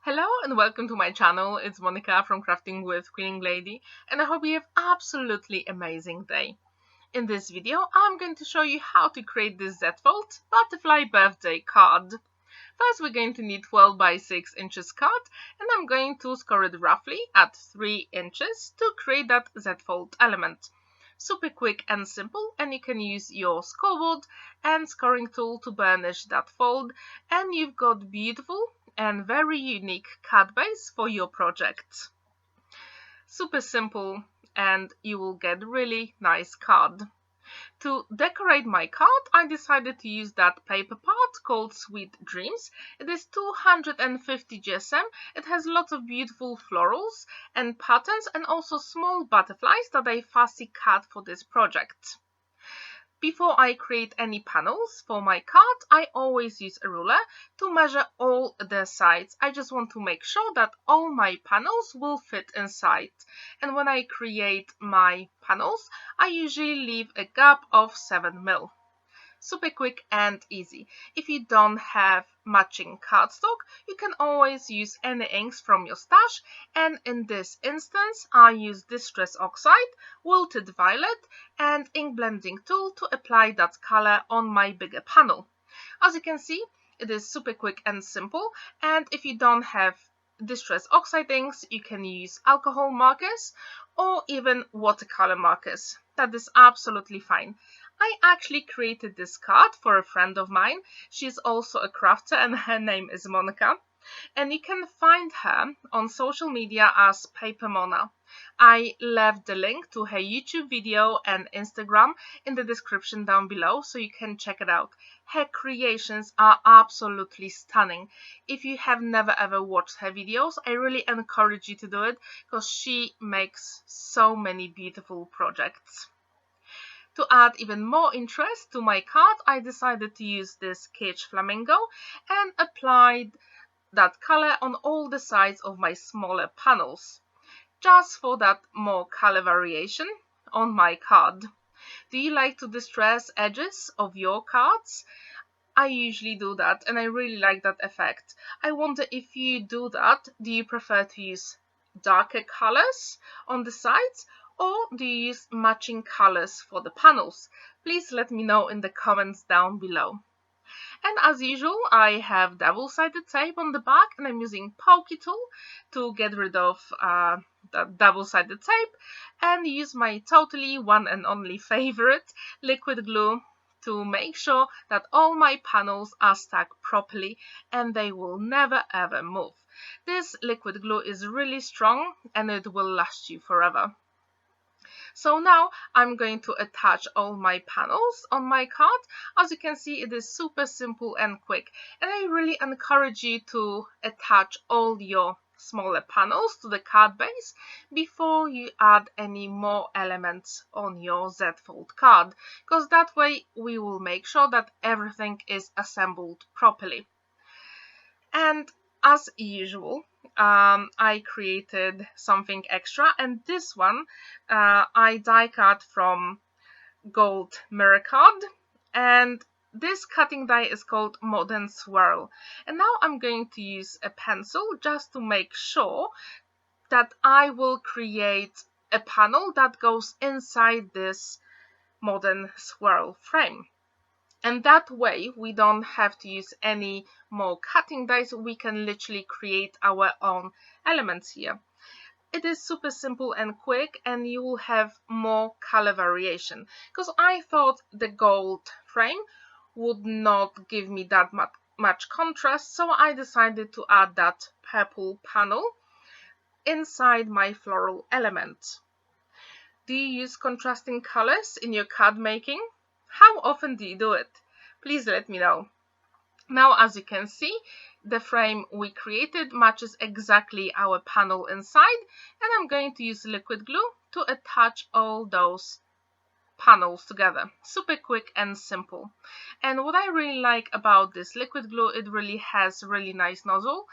Hello and welcome to my channel. It's Monica from Crafting with Quilling Lady, and I hope you have absolutely amazing day. In this video, I'm going to show you how to create this Z-fold butterfly birthday card. First, we're going to need 12 by 6 inches card, and I'm going to score it roughly at 3 inches to create that Z-fold element. Super quick and simple, and you can use your scoreboard and scoring tool to burnish that fold, and you've got beautiful and very unique card base for your project. Super simple, and you will get really nice card. To decorate my card, I decided to use that paper part called Sweet Dreams. It is 250 GSM. It has lots of beautiful florals and patterns and also small butterflies that I fussy cut for this project. Before I create any panels for my card, I always use a ruler to measure all the sides. I just want to make sure that all my panels will fit inside. And when I create my panels, I usually leave a gap of 7 mm. Super quick and easy. If you don't have matching cardstock, you can always use any inks from your stash, and in this instance I use Distress Oxide, Wilted Violet and ink blending tool to apply that color on my bigger panel. As you can see, it is super quick and simple, and if you don't have Distress Oxide inks, you can use alcohol markers or even watercolor markers. That is absolutely fine. I actually created this card for a friend of mine. She's also a crafter and her name is Monica. And you can find her on social media as Paper Mona. I left the link to her YouTube video and Instagram in the description down below, so you can check it out. Her creations are absolutely stunning. If you have never ever watched her videos, I really encourage you to do it because she makes so many beautiful projects. To add even more interest to my card, I decided to use this Kitsch Flamingo and applied that color on all the sides of my smaller panels, just for that more color variation on my card. Do you like to distress edges of your cards? I usually do that, and I really like that effect. I wonder if you do that, do you prefer to use darker colors on the sides, or do you use matching colors for the panels? Please let me know in the comments down below. And as usual, I have double-sided tape on the back, and I'm using Pokey tool to get rid of the double-sided tape, and use my totally one and only favorite, liquid glue, to make sure that all my panels are stuck properly and they will never ever move. This liquid glue is really strong and it will last you forever. So now I'm going to attach all my panels on my card. As you can see, it is super simple and quick, and I really encourage you to attach all your smaller panels to the card base before you add any more elements on your Z-fold card, because that way we will make sure that everything is assembled properly. And as usual, I created something extra, and this one I die cut from gold mirror card, and this cutting die is called Modern Swirl. And now I'm going to use a pencil just to make sure that I will create a panel that goes inside this Modern Swirl frame. And that way we don't have to use any more cutting dies, we can literally create our own elements here. It is super simple and quick, and you will have more color variation, because I thought the gold frame would not give me that much contrast, so I decided to add that purple panel inside my floral element. Do you use contrasting colors in your card making? How often do you do it? Please let me know. Now, as you can see, the frame we created matches exactly our panel inside, and I'm going to use liquid glue to attach all those panels together. Super quick and simple. And what I really like about this liquid glue, it really has really nice nozzle,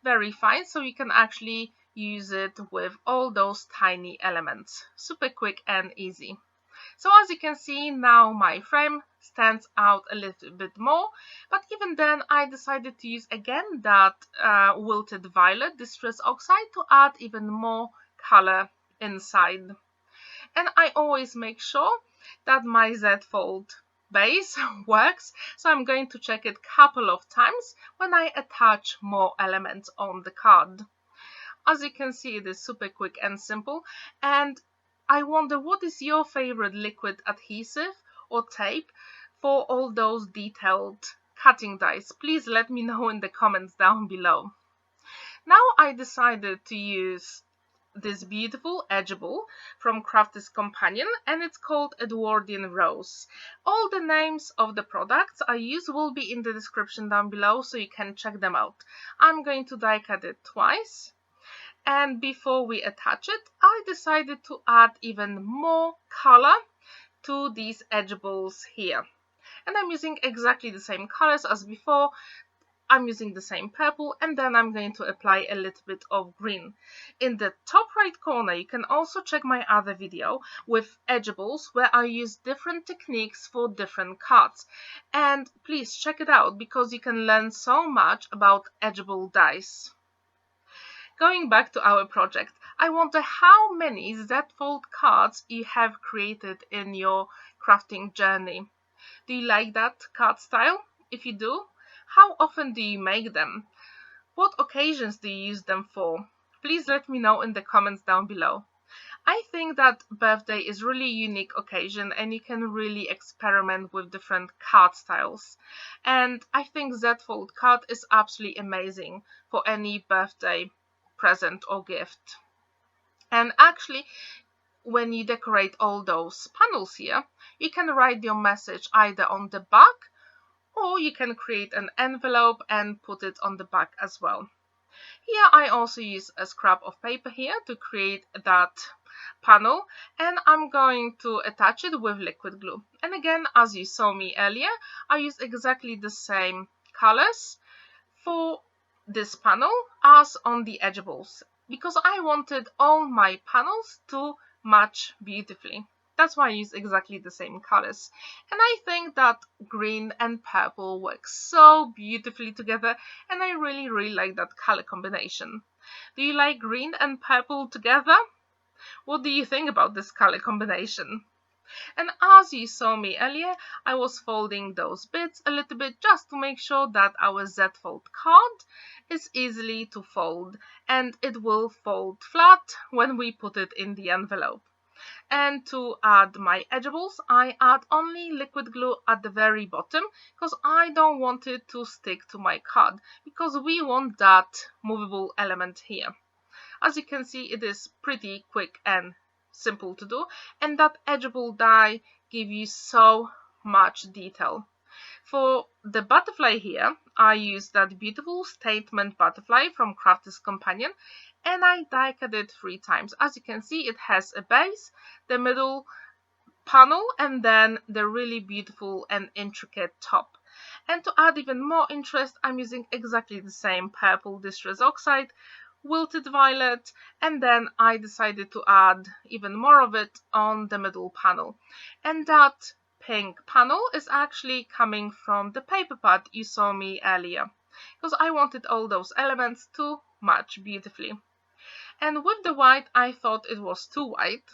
very fine, so you can actually use it with all those tiny elements. Super quick and easy. So as you can see, now my frame stands out a little bit more, but even then I decided to use again that Wilted Violet Distress Oxide to add even more color inside. And I always make sure that my Z-fold base works, so I'm going to check it a couple of times when I attach more elements on the card. As you can see, it is super quick and simple, and I wonder what is your favorite liquid adhesive or tape for all those detailed cutting dies. Please let me know in the comments down below. Now I decided to use this beautiful edgeable from Crafters Companion, and it's called Edwardian Rose. All the names of the products I use will be in the description down below, so you can check them out. I'm going to die cut it twice, and before we attach it, I decided to add even more color to these edgeables here. And I'm using exactly the same colors as before. I'm using the same purple, and then I'm going to apply a little bit of green. In the top right corner, you can also check my other video with edgeables where I use different techniques for different cards. And please check it out because you can learn so much about edgeable dies. Going back to our project, I wonder how many Z-fold cards you have created in your crafting journey. Do you like that card style? If you do, how often do you make them? What occasions do you use them for? Please let me know in the comments down below. I think that birthday is really a unique occasion and you can really experiment with different card styles. And I think Z-fold card is absolutely amazing for any birthday present or gift. And actually, when you decorate all those panels here, you can write your message either on the back, or you can create an envelope and put it on the back as well. Here I also use a scrap of paper here to create that panel, and I'm going to attach it with liquid glue. And again, as you saw me earlier, I use exactly the same colors for this panel as on the edgeables, because I wanted all my panels to match beautifully. That's why I use exactly the same colors. And I think that green and purple work so beautifully together, and I really like that color combination. Do you like green and purple together? What do you think about this color combination? And as you saw me earlier, I was folding those bits a little bit just to make sure that our Z-fold card is easily to fold, and it will fold flat when we put it in the envelope. And to add my edgeables, I add only liquid glue at the very bottom because I don't want it to stick to my card, because we want that movable element here. As you can see, it is pretty quick and simple to do, and that edgeable die give you so much detail. For the butterfly here, I use that beautiful statement butterfly from Crafters Companion, and I die cut it 3 times. As you can see, it has a base, the middle panel, and then the really beautiful and intricate top. And to add even more interest, I'm using exactly the same purple Distress Oxide, Wilted Violet, and then I decided to add even more of it on the middle panel. And that pink panel is actually coming from the paper pad you saw me earlier, because I wanted all those elements to match beautifully. And with the white, I thought it was too white,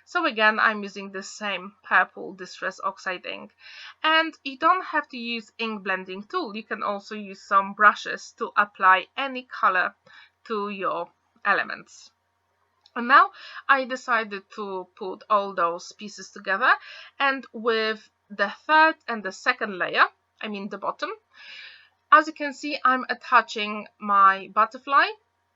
so again I'm using the same purple Distress Oxide ink. And you don't have to use ink blending tool, you can also use some brushes to apply any color to your elements. And now I decided to put all those pieces together, and with the third and the second layer, I mean the bottom, as you can see, I'm attaching my butterfly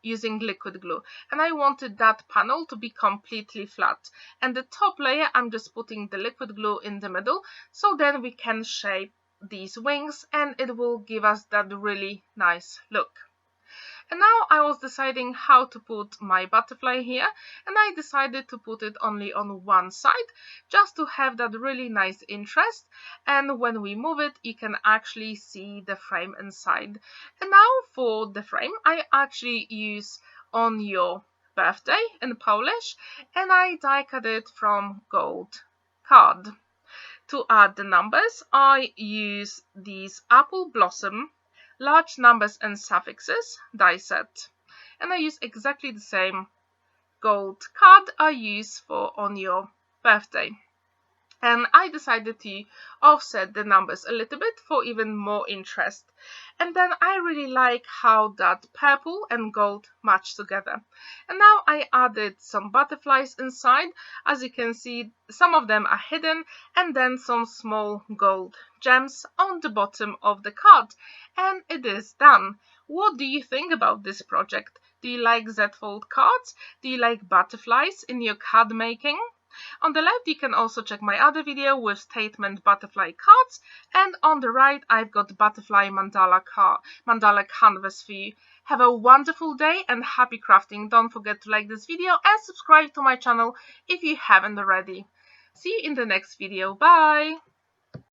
using liquid glue, and I wanted that panel to be completely flat. And the top layer, I'm just putting the liquid glue in the middle, so then we can shape these wings and it will give us that really nice look. And now I was deciding how to put my butterfly here, and I decided to put it only on one side just to have that really nice interest, and when we move it you can actually see the frame inside. And now for the frame, I actually use On Your Birthday in Polish, and I die cut it from gold card. To add the numbers, I use these apple blossom, large numbers and suffixes die set. And I use exactly the same gold card I use for on your birthday. And I decided to offset the numbers a little bit for even more interest. And then I really like how that purple and gold match together. And now I added some butterflies inside. As you can see, some of them are hidden, and then some small gold gems on the bottom of the card. And it is done. What do you think about this project? Do you like Z-fold cards? Do you like butterflies in your card making? On the left, you can also check my other video with statement butterfly cards, and on the right, I've got butterfly mandala canvas for you. Have a wonderful day and happy crafting. Don't forget to like this video and subscribe to my channel if you haven't already. See you in the next video. Bye!